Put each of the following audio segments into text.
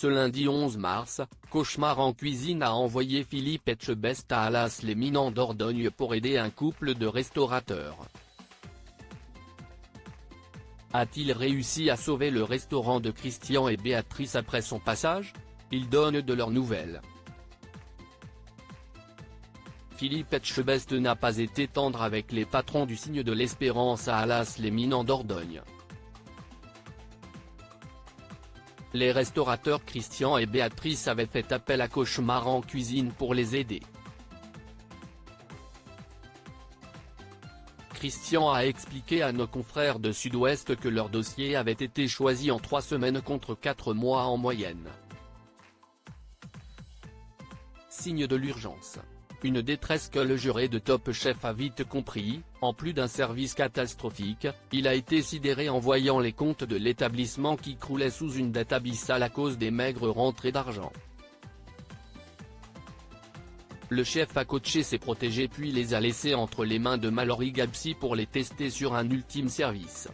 Ce lundi 11 mars, Cauchemar en cuisine a envoyé Philippe Etchebest à Allas-les-Mines en Dordogne pour aider un couple de restaurateurs. A-t-il réussi à sauver le restaurant de Christian et Béatrice après son passage? Ils donnent de leurs nouvelles. Philippe Etchebest n'a pas été tendre avec les patrons du Signe de l'Espérance à Allas-les-Mines en Dordogne. Les restaurateurs Christian et Béatrice avaient fait appel à Cauchemar en cuisine pour les aider. Christian a expliqué à nos confrères de Sud-Ouest que leur dossier avait été choisi en 3 semaines contre 4 mois en moyenne. Signe de l'urgence. Une détresse que le juré de Top Chef a vite compris. En plus d'un service catastrophique, il a été sidéré en voyant les comptes de l'établissement qui croulaient sous une dette abyssale à cause des maigres rentrées d'argent. Le chef a coaché ses protégés puis les a laissés entre les mains de Mallory Gapsi pour les tester sur un ultime service.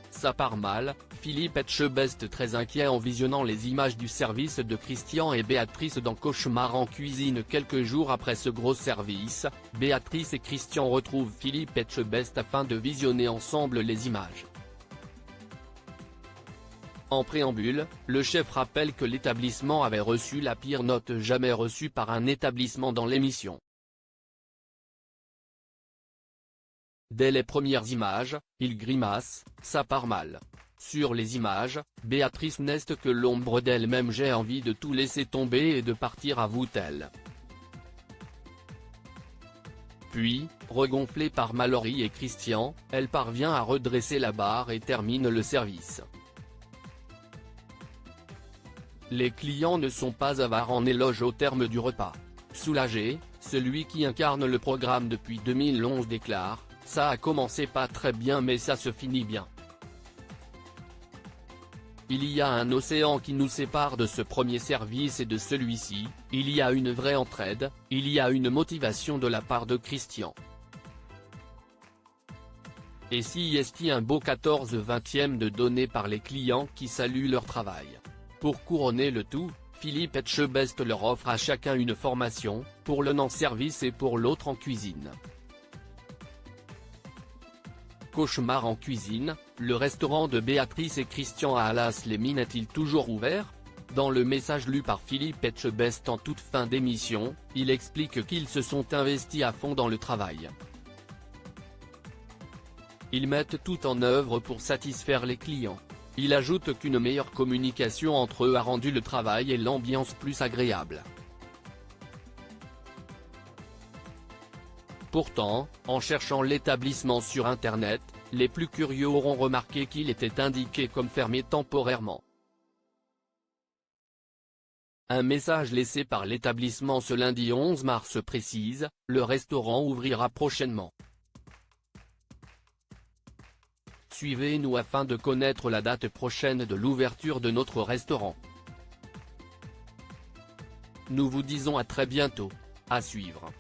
Ça part mal. Philippe Etchebest très inquiet en visionnant les images du service de Christian et Béatrice dans Cauchemar en cuisine quelques jours après ce gros service. Béatrice et Christian retrouvent Philippe Etchebest afin de visionner ensemble les images. En préambule, le chef rappelle que l'établissement avait reçu la pire note jamais reçue par un établissement dans l'émission. Dès les premières images, il grimace, ça part mal. Sur les images, Béatrice n'est que l'ombre d'elle-même. J'ai envie de tout laisser tomber et de partir, avoue-t-elle. Puis, regonflée par Mallory et Christian, elle parvient à redresser la barre et termine le service. Les clients ne sont pas avares en éloges au terme du repas. Soulagé, celui qui incarne le programme depuis 2011 déclare: « Ça a commencé pas très bien mais ça se finit bien. Il y a un océan qui nous sépare de ce premier service et de celui-ci, il y a une vraie entraide, il y a une motivation de la part de Christian. Et si est un beau 14/20 de donné par les clients qui saluent leur travail. » Pour couronner le tout, Philippe Etchebest leur offre à chacun une formation, pour l'un en service et pour l'autre en cuisine. Cauchemar en cuisine, le restaurant de Béatrice et Christian à Allas-les-Mines est-il toujours ouvert? Dans le message lu par Philippe Etchebest en toute fin d'émission, il explique qu'ils se sont investis à fond dans le travail. Ils mettent tout en œuvre pour satisfaire les clients. Il ajoute qu'une meilleure communication entre eux a rendu le travail et l'ambiance plus agréable. Pourtant, en cherchant l'établissement sur internet, les plus curieux auront remarqué qu'il était indiqué comme fermé temporairement. Un message laissé par l'établissement ce lundi 11 mars précise: « Le restaurant ouvrira prochainement. Suivez-nous afin de connaître la date prochaine de l'ouverture de notre restaurant. Nous vous disons à très bientôt. À suivre. »